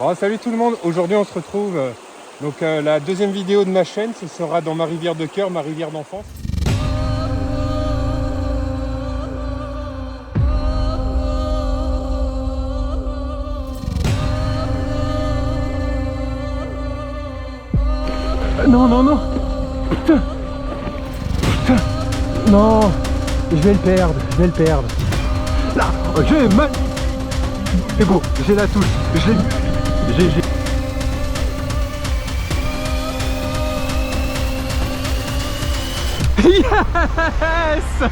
Alors, salut tout le monde, aujourd'hui on se retrouve la deuxième vidéo de ma chaîne, ce sera dans ma rivière de cœur, ma rivière d'enfance. Non, non, non. Putain. Putain. Non. Je vais le perdre, je vais le perdre. Là, j'ai mal. C'est beau, j'ai la touche, je l'ai vu. GG. Yes.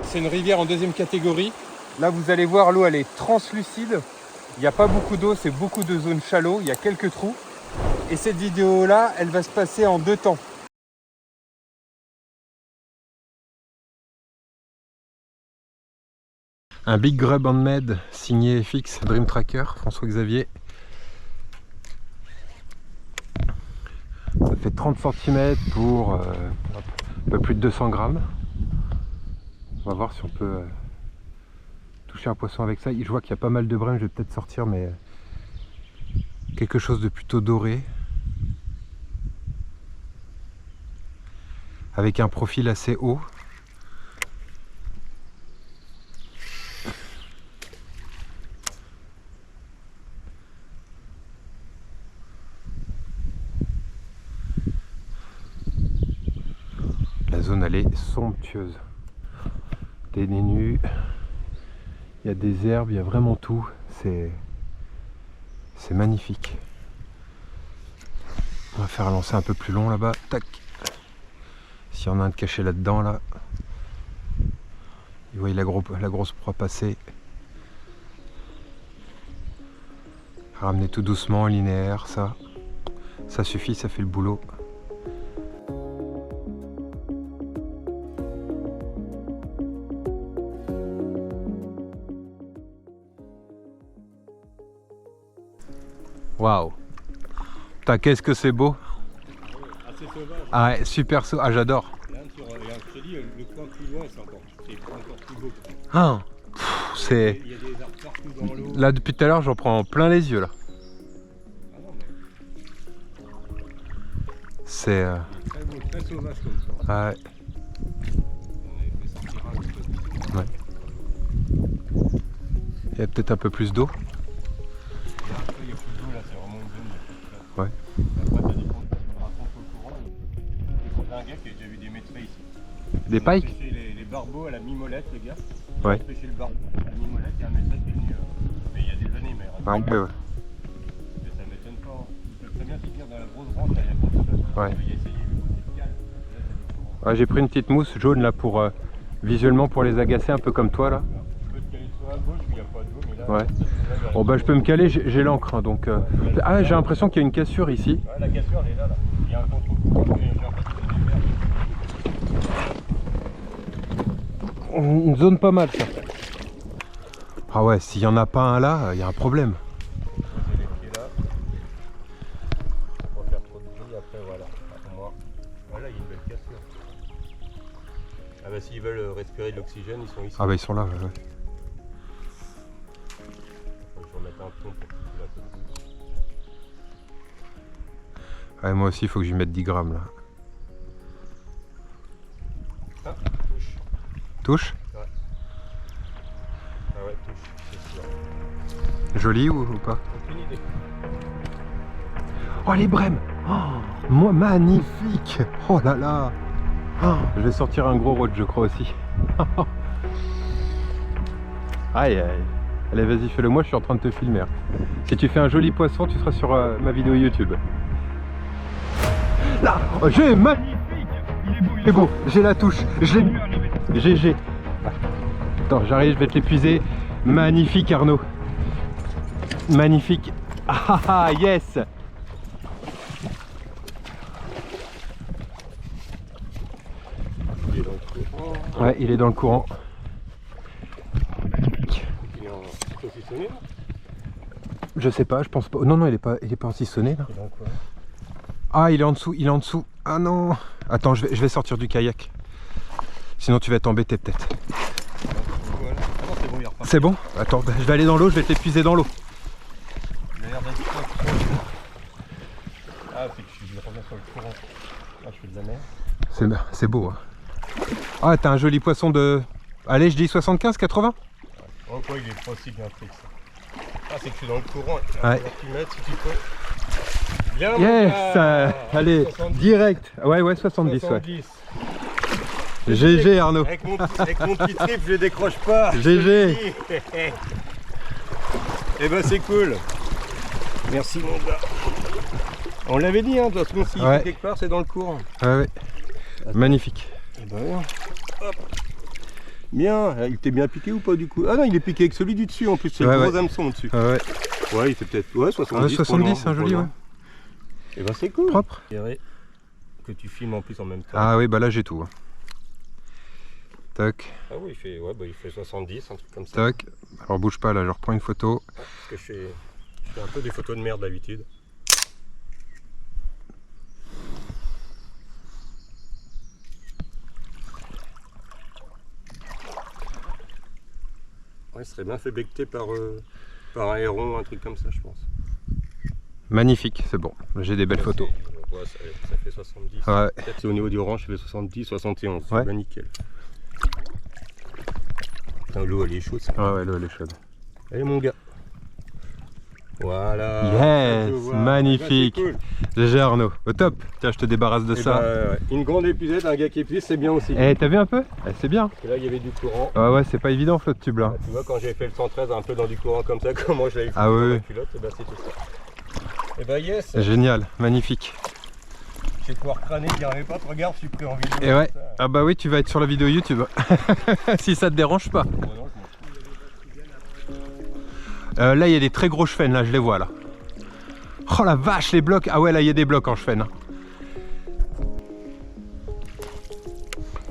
C'est une rivière en deuxième catégorie. Là vous allez voir, l'eau elle est translucide. Il n'y a pas beaucoup d'eau, c'est beaucoup de zones shallow, il y a quelques trous. Et cette vidéo là, elle va se passer en deux temps. Un Big Grub Handmade signé FX Dream Tracker, François Xavier. Ça fait 30 cm pour un peu plus de 200 grammes. On va voir si on peut toucher un poisson avec ça. Je vois qu'il y a pas mal de brèmes, je vais peut-être sortir, mais quelque chose de plutôt doré. Avec un profil assez haut. La zone elle est somptueuse. Des nez nus, il y a des herbes, il y a vraiment tout. C'est magnifique. On va faire un lancer un peu plus long là-bas. Tac. S'il y en a un de caché là-dedans là. Vous voyez la grosse proie passer. Ramener tout doucement, linéaire, ça suffit, ça fait le boulot. Waouh! Putain, qu'est-ce que c'est beau! Assez sauvage. Ah ouais, super sauvage, ah, j'adore! Je te dis, le coin plus loin, c'est encore plus beau. Ah, c'est... Il y a des arbres partout dans l'eau. Là, depuis tout à l'heure, j'en prends plein les yeux, là. Ah non, mais... C'est... Très beau, très sauvage comme ça. Ouais. On avait fait sortir un petit peu. Ouais. Il y a peut-être un peu plus d'eau. Et après, il y a plus d'eau, là, c'est vraiment une zone. Ouais. Après, t'as des comptes, tu me racontes au courant. C'est un gars qui a déjà vu des métrailles ici. Des pikes? Les barbeaux à la mimolette, les gars. Ouais. Ils ont pêché le barbeau à la mimolette, il y a un métral qui est venu. Mais il y a des années, mais... Ouais, ouais. Mais ça m'étonne pas. Hein. Tu peux très bien finir dans la grosse branche, là, il y a beaucoup de... Ouais. Il y a essayé le côté calme. Là, t'as des courants. Ouais, j'ai pris une petite mousse jaune là pour visuellement pour les agacer un peu comme toi là. Tu peux te caler soit à gauche où il n'y a pas d'eau, mais là... Ouais. Bon bah je peux me caler, j'ai l'encre hein, donc... Ah j'ai l'impression qu'il y a une cassure ici. Ouais, la cassure elle est là, là. Il y a un contre-courant, mais j'ai l'impression que c'est vert. Une zone pas mal ça. Ah ouais, s'il n'y en a pas un là, il y a un problème. Poser les pieds là. Pour pas faire trop de bruit, après voilà. Voilà, il y a une belle cassure. Ah bah s'ils veulent respirer de l'oxygène, ils sont ici. Ah bah ils sont là, ouais. Faut que je remette un pont pour qu'ils soient un peu plus. Ouais, moi aussi il faut que je lui mette 10 grammes là. Ah, touche. Touche? Ouais. Ah ouais, touche, c'est sûr. Joli ou pas? Aucune idée. Oh les brèmes! Oh, moi, magnifique! Oh là là! Oh, je vais sortir un gros rod je crois aussi. Aïe aïe. Allez vas-y fais-le moi, je suis en train de te filmer. Si tu fais un joli poisson, tu seras sur ma vidéo YouTube. Là! Oh, j'ai magnifique! Il est beau, j'ai la touche, je l'ai mis. GG. Attends, j'arrive, je vais te l'épuiser. Magnifique Arnaud. Magnifique. Ah ah yes. Il est dans le courant. Ouais, il est dans le courant. Il est en saucissonné là. Je sais pas, je pense pas. Non, non, il est pas saucissonné là. Il est dans quoi? Ah, il est en dessous, il est en dessous. Ah non. Attends, je vais sortir du kayak. Sinon tu vas t'embêter peut-être. Voilà. C'est bon? Attends, je vais aller dans l'eau, je vais t'épuiser dans l'eau. Il a l'air d'être trop. Ah, c'est que je reviens sur le courant. Ah, je fais de la mer. C'est beau. Hein. Ah, t'as un joli poisson de... Allez, je dis 75, 80? Oh, quoi, il est pas aussi bien fait que ça. Ah, c'est que je suis dans le courant. Ouais. Tu mètres, si tu peux. Bien, Yes, allez, 70. Direct. Ouais, 70. 70. Ouais. GG Arnaud. Avec mon petit trip, je les décroche pas. GG. Eh ben, c'est cool. Merci, mon gars. On l'avait dit, hein, de toute façon, s'il Ouais. est quelque part, c'est dans le courant. Ouais. Magnifique. Eh ben, hop. Bien, il t'est bien piqué ou pas du coup? Ah non, il est piqué avec celui du dessus en plus, c'est le gros hameçon dessus. Ouais. Ouais, il fait peut-être 70. 70, un joli, ouais. Et ben c'est cool. Propre. Que tu filmes en plus en même temps. Ah oui, bah là j'ai tout. Hein. Toc, Ah oui, il fait 70, un truc comme ça. toc. Alors bouge pas là, je reprends une photo. Parce que je fais un peu des photos de merde d'habitude. Ouais, ce serait bien fait becter par un héron, un truc comme ça, je pense. Magnifique, c'est bon. J'ai des belles photos. Ouais, ça fait 70. Ouais. Peut-être c'est au niveau du orange, ça fait 70, 71. C'est Ouais. bien nickel. Putain, l'eau elle est chaude. Ça. Ouais, l'eau elle est chaude. Allez mon gars. Voilà. Yes, magnifique. Bah, GG Arnaud, au top. Tiens, je te débarrasse de cool. ça. Une grande épuisette, un gars qui épuise, c'est bien aussi. Eh, t'as vu un peu? C'est bien. Parce que là, il y avait du courant. Ouais, c'est pas évident, flotte tube là. Tu vois, quand j'ai fait le 113 un peu dans du courant comme ça, comment je l'avais fait Ah dans oui. la culotte, et bah c'est tout ça. Et bah yes. Génial, magnifique. Je vais pouvoir crâner, j'y arrivais pas, regarde, je suis pris en vidéo. Et ouais, comme ça. ah bah oui, tu vas être sur la vidéo YouTube. Si ça te dérange pas. Bon, non, je m'en fous. Là, il y a des très gros chefennes, là, je les vois là. Oh la vache, les blocs. Ah ouais, là, il y a des blocs en chefenne.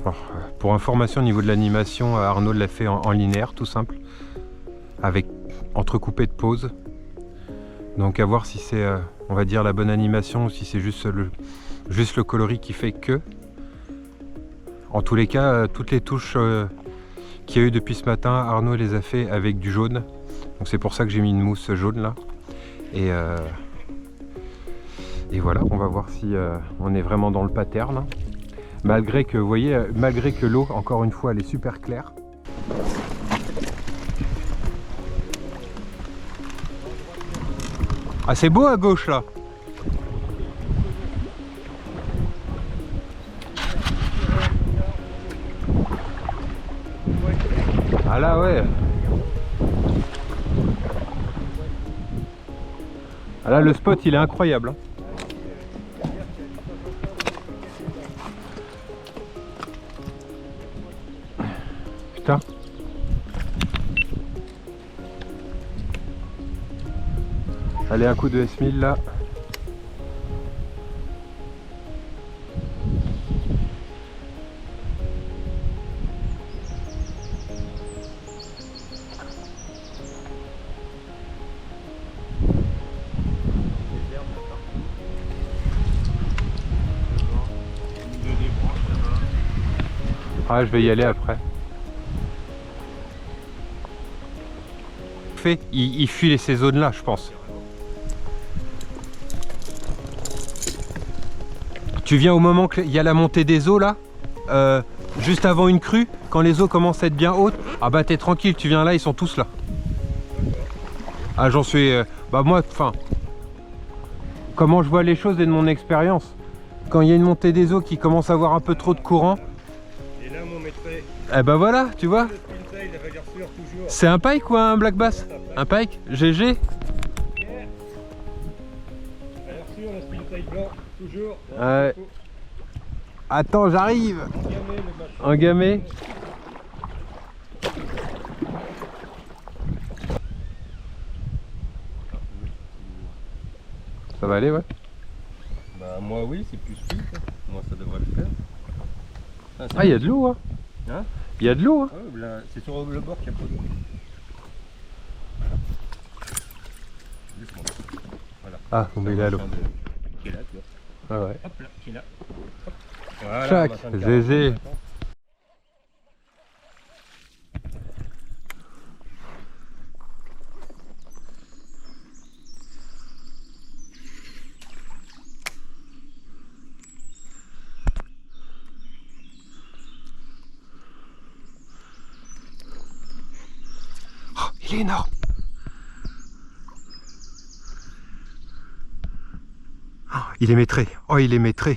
Bon, pour information, au niveau de l'animation, Arnaud l'a fait en linéaire, tout simple. Avec entrecoupé de pauses. Donc à voir si c'est, on va dire, la bonne animation ou si c'est juste le coloris qui fait que. En tous les cas, toutes les touches qu'il y a eu depuis ce matin, Arnaud les a fait avec du jaune. Donc c'est pour ça que j'ai mis une mousse jaune là. Et voilà, on va voir si on est vraiment dans le pattern. Hein. Malgré que, vous voyez, malgré que l'eau, encore une fois, elle est super claire. Ah, c'est beau à gauche là. Ah là ouais. Ah là le spot il est incroyable. Hein. Putain. Allez, un coup de S1000 là. Ah, je vais y aller après. Il fuit ces zones là, je pense. Tu viens au moment qu'il y a la montée des eaux là, juste avant une crue, quand les eaux commencent à être bien hautes. Ah bah t'es tranquille, tu viens là, ils sont tous là. Ah j'en suis... bah moi, enfin... Comment je vois les choses et de mon expérience. Quand il y a une montée des eaux qui commence à avoir un peu trop de courant. Et là, on mettrait... Eh bah voilà, tu vois. Le spintail, la valeur sûre, toujours. C'est un pike ou un black bass? Un pike? GG? Valeur sûre, le spintail blanc, toujours. Ouais. Attends, j'arrive. Engamé, le machin. Engamé. Ça va aller, ouais. Bah moi oui, c'est plus fluide. Moi ça devrait le faire. Ah, il y a de l'eau, hein. Hein? Il y a de l'eau, hein. Ouais, là, c'est sur le bord qu'il y a pas d'eau. Doucement. Voilà. Ah, bon, mais il est à l'eau. Qui est là, tu vois. Ah ouais. Hop là, qui est là. Hop. Voilà, Chac, on va faire Zézé. Il est énorme. Oh, il est maîtré. Oh, il est maîtré.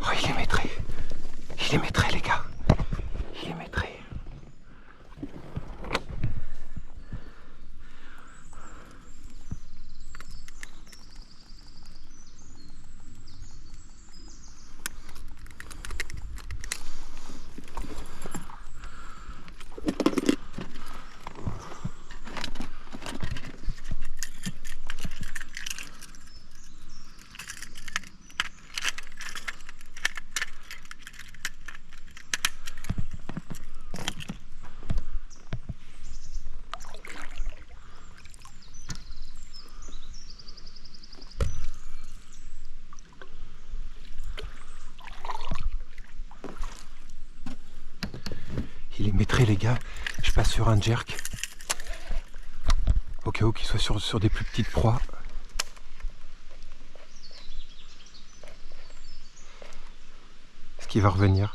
Oh, il est maîtré. Il est maîtré, les gars. Il est maîtré. Il est maîtré, les gars. Je passe sur un jerk. Au cas où qu'il soit sur des plus petites proies. Est-ce qu'il va revenir?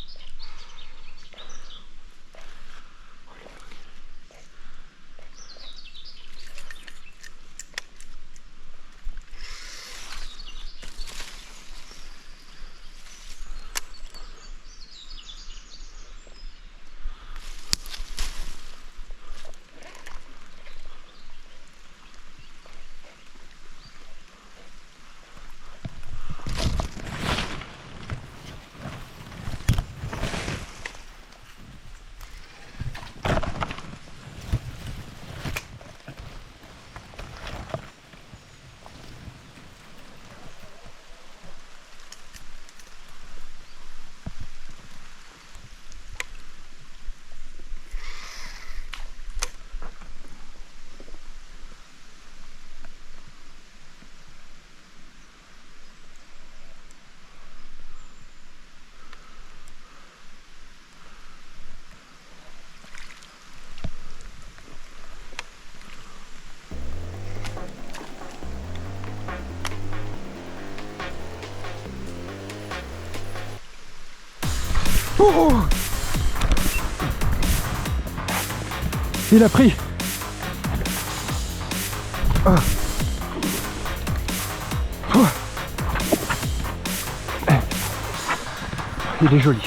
Oh, il a pris. Ah. Oh. Il est joli.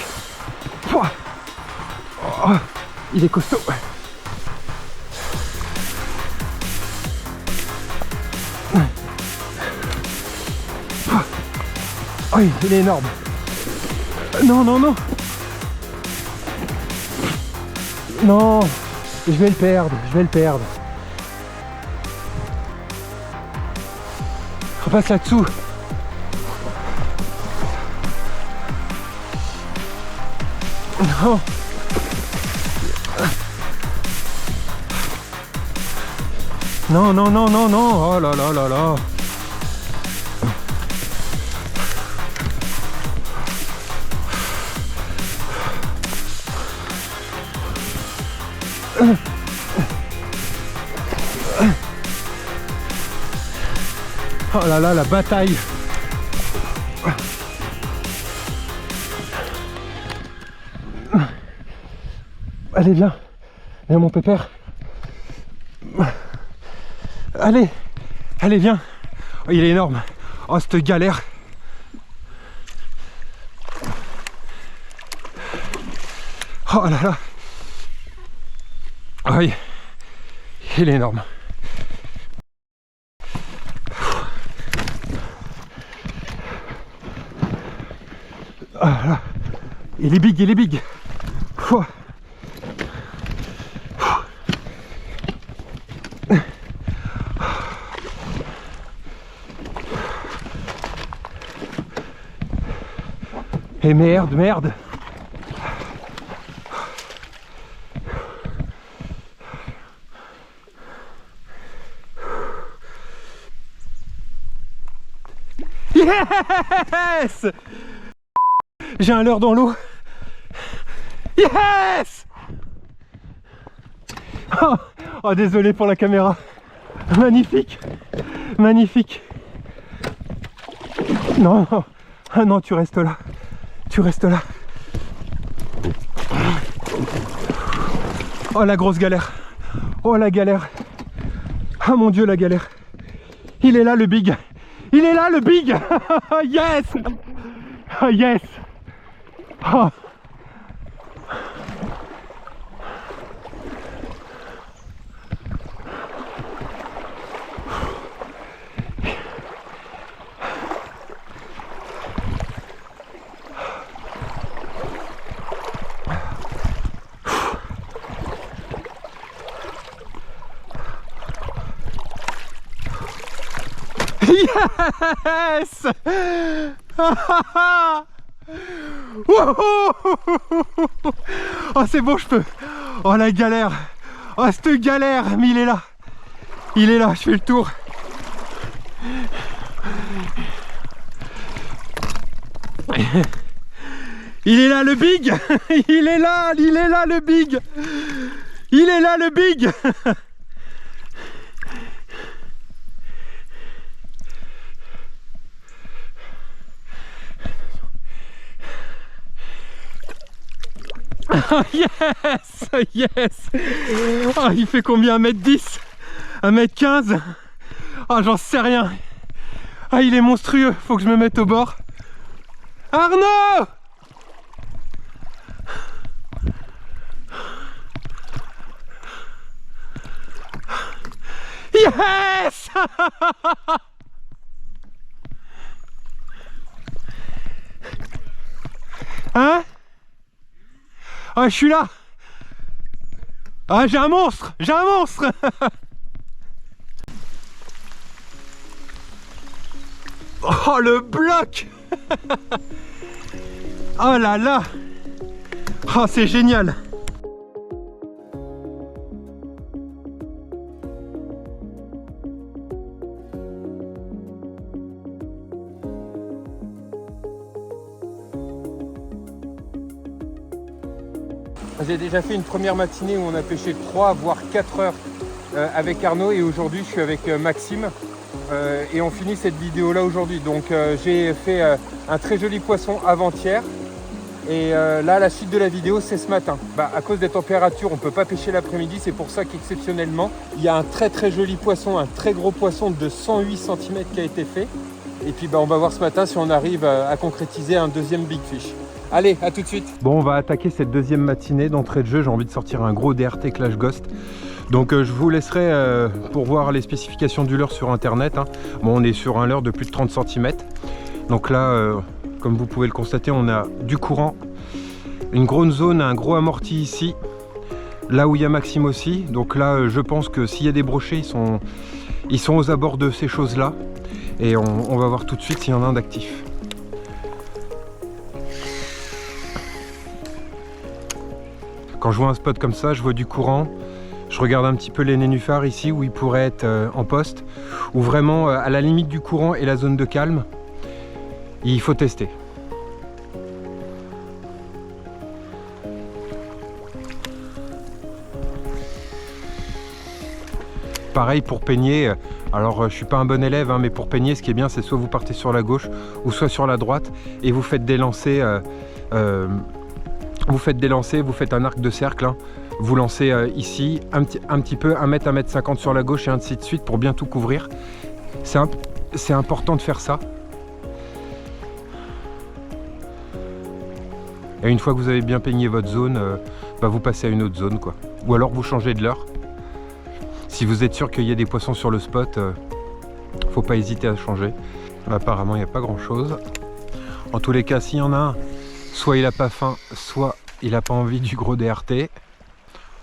Oh. Oh. Il est costaud. Oh, il est énorme. Non, non, non. Non, je vais le perdre, je vais le perdre. Repasse là-dessous. Non. Non, non, non, non, non. Oh là là là là. Oh là là, la bataille. Allez, viens. Viens, mon pépère. Allez. Allez, viens. Oh, il est énorme. Oh, cette galère. Oh là là. Oui. Il est énorme. Ah là. Il est big, il est big. Oh. Et merde, merde. Yes! J'ai un leurre dans l'eau. Yes! Oh, oh, désolé pour la caméra. Magnifique. Magnifique. Non, non. Ah non, tu restes là. Tu restes là. Oh la grosse galère. Oh la galère. Ah mon Dieu la galère. Il est là le big. Il est là le big. Yes. Oh yes. Oh. Yes. Oh c'est bon, je peux. Oh la galère. Oh cette galère. Mais il est là. Il est là, je fais le tour. Il est là le big. Il est là le big. Il est là le big. Oh yes, yes. Oh, il fait combien? 1m10, 1m15? Oh, j'en sais rien. Ah, il est monstrueux, faut que je me mette au bord. Arnaud! Yes. Hein? Ah, je suis là. Ah, j'ai un monstre. J'ai un monstre. Oh, le bloc. Oh là là. Oh, c'est génial. J'ai déjà fait une première matinée où on a pêché 3 voire 4 heures avec Arnaud, et aujourd'hui je suis avec Maxime et on finit cette vidéo là aujourd'hui. Donc j'ai fait un très joli poisson avant-hier, et là la suite de la vidéo c'est ce matin. À cause des températures on ne peut pas pêcher l'après-midi, c'est pour ça qu'exceptionnellement il y a un très joli poisson, un très gros poisson de 108 cm qui a été fait. Et puis on va voir ce matin si on arrive à concrétiser un deuxième big fish. Allez, à tout de suite. Bon, on va attaquer cette deuxième matinée d'entrée de jeu. J'ai envie de sortir un gros DRT Clash Ghost. Donc je vous laisserai pour voir les spécifications du leurre sur internet, hein. Bon, on est sur un leurre de plus de 30 cm. Donc là, comme vous pouvez le constater, on a du courant, une grosse zone, un gros amorti ici, là où il y a Maxime aussi. Donc là, je pense que s'il y a des brochets, ils sont aux abords de ces choses-là. Et on va voir tout de suite s'il y en a un d'actif. Quand je vois un spot comme ça, je vois du courant, je regarde un petit peu les nénuphars ici où ils pourraient être en poste, ou vraiment à la limite du courant et la zone de calme. Il faut tester. Pareil pour peigner, alors je suis pas un bon élève, hein, mais pour peigner ce qui est bien c'est soit vous partez sur la gauche ou soit sur la droite et vous faites des lancers. Vous faites un arc de cercle, hein. Vous lancez ici un petit peu, 1 mètre, 1,50 m sur la gauche et ainsi de suite pour bien tout couvrir. C'est important de faire ça. Et une fois que vous avez bien peigné votre zone, vous passez à une autre zone, quoi. Ou alors vous changez de leurre. Si vous êtes sûr qu'il y a des poissons sur le spot, faut pas hésiter à changer. Apparemment il n'y a pas grand chose. En tous les cas, s'il y en a un, soit il a pas faim, soit il n'a pas envie du gros DRT.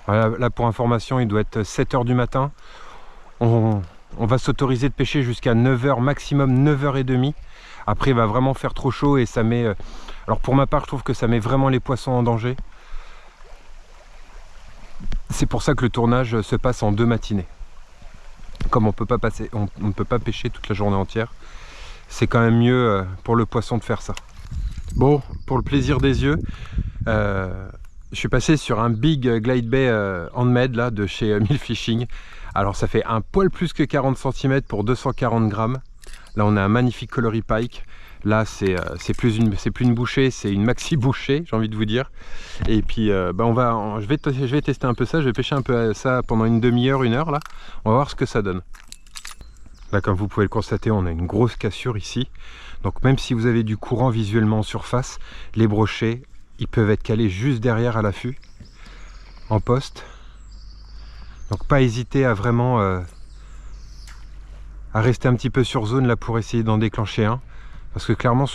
Voilà, là pour information, il doit être 7 h du matin. On va s'autoriser de pêcher jusqu'à 9 h, maximum 9 h 30. Après il va vraiment faire trop chaud et ça met... Alors pour ma part, je trouve que ça met vraiment les poissons en danger. C'est pour ça que le tournage se passe en 2 matinées. Comme on ne peut pas pêcher toute la journée entière, c'est quand même mieux pour le poisson de faire ça. Bon, pour le plaisir des yeux, je suis passé sur un Big Glide Bay Handmade là, de chez Mill Fishing. Alors ça fait un poil plus que 40 cm pour 240 grammes. Là on a un magnifique coloris pike. Là, c'est plus une bouchée, c'est une maxi bouchée, j'ai envie de vous dire. Et puis, je vais tester un peu ça. Je vais pêcher un peu ça pendant une demi-heure, 1 heure là. On va voir ce que ça donne. Là, comme vous pouvez le constater, on a une grosse cassure ici. Donc même si vous avez du courant visuellement en surface, les brochets, ils peuvent être calés juste derrière à l'affût, en poste. Donc pas hésiter à vraiment à rester un petit peu sur zone là pour essayer d'en déclencher un. Parce que clairement,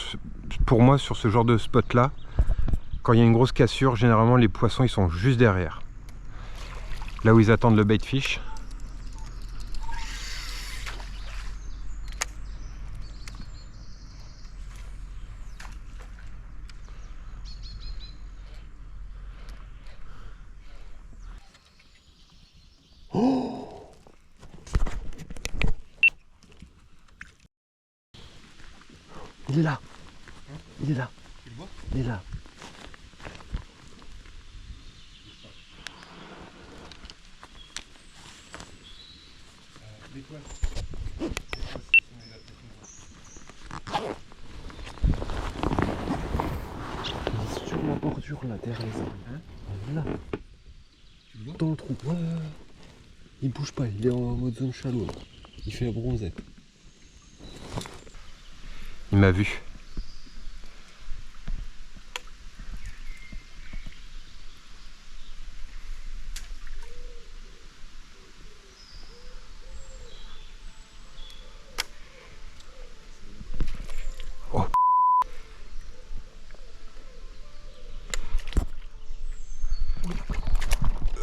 pour moi, sur ce genre de spot là, quand il y a une grosse cassure, généralement les poissons ils sont juste derrière. Là où ils attendent le bait fish. Oh, il est là. Il est là. Tu le vois? Il est là. Il est sur la bordure là, derrière les arbres. Il est là. Tu le vois? Dans le trou. Ouais. Il bouge pas, il est en mode zone shallow là. Il fait la bronzette. Il m'a vu. Oh.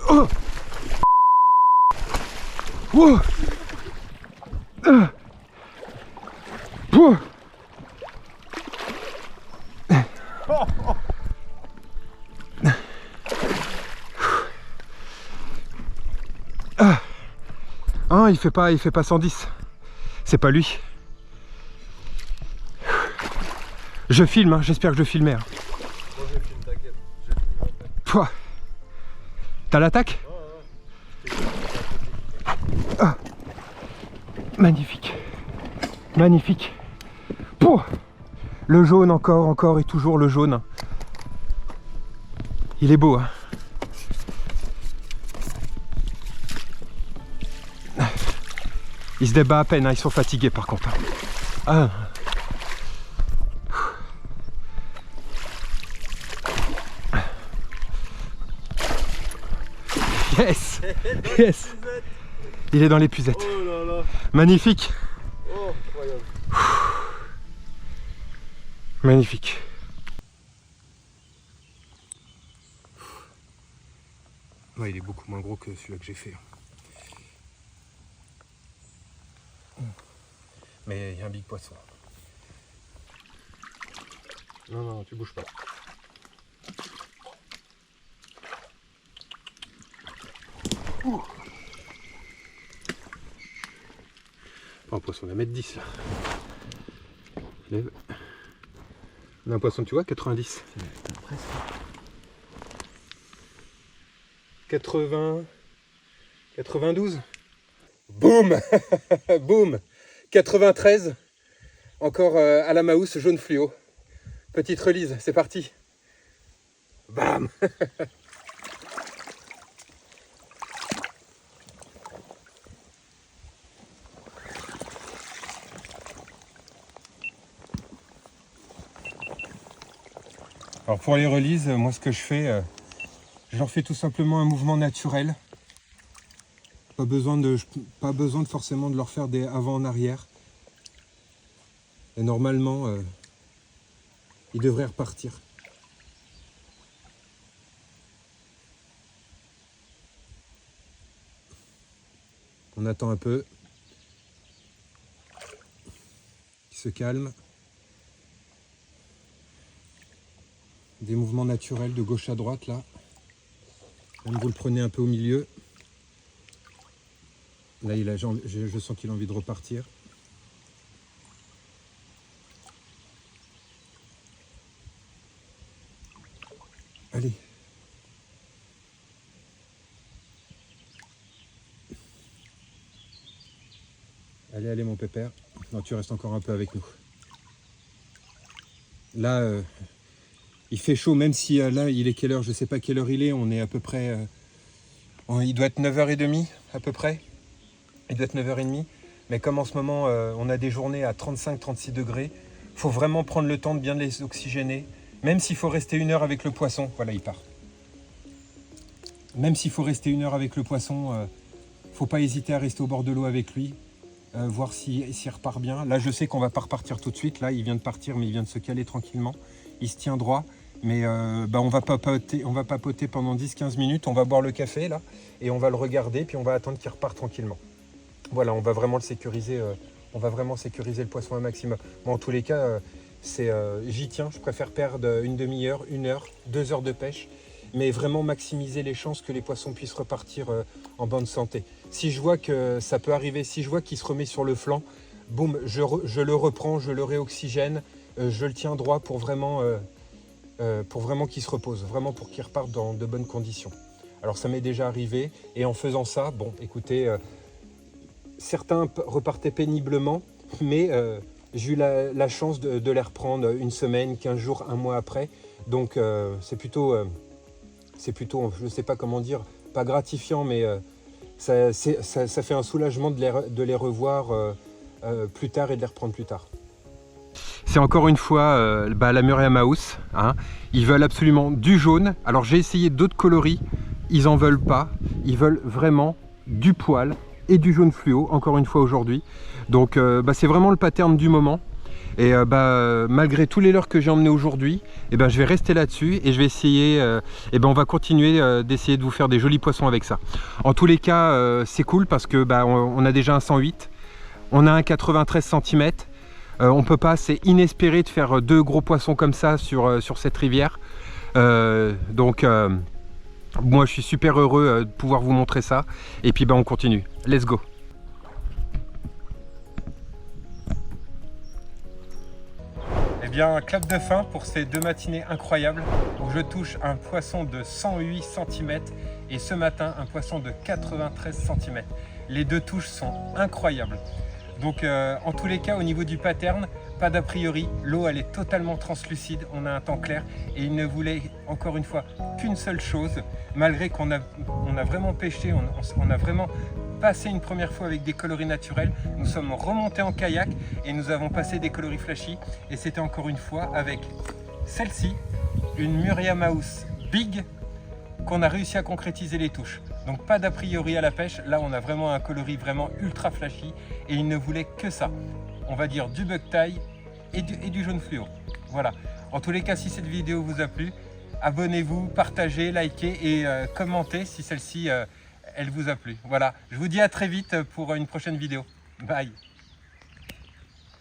Oh. Wow. Wow. Ah, il fait pas 110. C'est pas lui. Je filme, hein, j'espère que je filmais. Hein. Moi je filme, t'inquiète. Je filme après. Pouah. T'as l'attaque? Ah. Magnifique. Magnifique. Pouah. Le jaune encore et toujours le jaune. Il est beau, hein. Ils se débattent à peine, hein. Ils sont fatigués par contre. Ah. Yes. Yes. Il est dans l'épuisette. Oh là là. Magnifique. Oh, incroyable. Magnifique. Ouais, il est beaucoup moins gros que celui-là que j'ai fait. Mais il y a un big poisson. Non, non, tu bouges pas. Un poisson d'un mètre 10 là. Lève. On a un poisson, tu vois, 90. Presque. 80. 92. Boum. Boum. 93. Encore à la Maousse jaune fluo. Petite release, c'est parti. Bam. Alors pour les releases, moi ce que je fais, je leur fais tout simplement un mouvement naturel. Pas besoin de forcément de leur faire des avant en arrière. Et normalement, ils devraient repartir. On attend un peu. Ils se calment. Des mouvements naturels de gauche à droite là. Même vous le prenez un peu au milieu. Là, je sens qu'il a envie de repartir. Allez. Allez, allez mon pépère. Non, tu restes encore un peu avec nous. Là, il fait chaud, même si là, il est quelle heure? Je sais pas quelle heure il est. On est à peu près... il doit être 9h30 à peu près. Il doit être 9h30. Mais comme en ce moment, on a des journées à 35-36 degrés, il faut vraiment prendre le temps de bien les oxygéner. Même s'il faut rester 1 heure avec le poisson. Voilà, il part. Même s'il faut rester 1 heure avec le poisson, faut pas hésiter à rester au bord de l'eau avec lui. Voir s'il repart bien. Là, je sais qu'on va pas repartir tout de suite. Là, il vient de partir, mais il vient de se caler tranquillement. Il se tient droit. Mais on va papoter pendant 10-15 minutes. On va boire le café, là. Et on va le regarder, puis on va attendre qu'il reparte tranquillement. Voilà, on va vraiment le sécuriser. On va vraiment sécuriser le poisson un maximum. Bon, en tous les cas, j'y tiens. Je préfère perdre une demi-heure, 1 heure, 2 heures de pêche. Mais vraiment maximiser les chances que les poissons puissent repartir en bonne santé. Si je vois que ça peut arriver, si je vois qu'il se remet sur le flanc, boum, je le reprends, je le réoxygène, je le tiens droit pour vraiment qu'il se repose, vraiment pour qu'il reparte dans de bonnes conditions. Alors ça m'est déjà arrivé, et en faisant ça, bon, écoutez, certains repartaient péniblement, mais j'ai eu la chance de les reprendre 1 semaine, 15 jours, 1 mois après. Donc c'est plutôt, je ne sais pas comment dire, pas gratifiant, mais ça fait un soulagement de les revoir plus tard et de les reprendre plus tard. C'est encore une fois la Muriama House, hein. Ils veulent absolument du jaune. Alors j'ai essayé d'autres coloris, ils en veulent pas. Ils veulent vraiment du poil et du jaune fluo, encore une fois aujourd'hui. Donc c'est vraiment le pattern du moment. Et malgré tous les leurres que j'ai emmenés aujourd'hui, je vais rester là-dessus et je vais essayer, on va continuer d'essayer de vous faire des jolis poissons avec ça. En tous les cas, c'est cool parce que on a déjà un 108, on a un 93 cm. On peut pas, c'est inespéré de faire 2 gros poissons comme ça sur cette rivière. Moi je suis super heureux de pouvoir vous montrer ça. Et puis on continue. Let's go. Eh bien, clap de fin pour ces 2 matinées incroyables où je touche un poisson de 108 cm et ce matin un poisson de 93 cm. Les 2 touches sont incroyables. Donc en tous les cas, au niveau du pattern, pas d'a priori, l'eau elle est totalement translucide, on a un temps clair et il ne voulait encore une fois qu'une seule chose, malgré qu'on a vraiment pêché, on a vraiment passé une première fois avec des coloris naturels, nous sommes remontés en kayak et nous avons passé des coloris flashy et c'était encore une fois avec celle-ci, une Muriama House Big, qu'on a réussi à concrétiser les touches. Donc pas d'a priori à la pêche, là on a vraiment un coloris vraiment ultra flashy et il ne voulait que ça. On va dire du bucktail et du jaune fluo. Voilà. En tous les cas, si cette vidéo vous a plu, abonnez-vous, partagez, likez et commentez si celle-ci elle vous a plu. Voilà. Je vous dis à très vite pour une prochaine vidéo. Bye.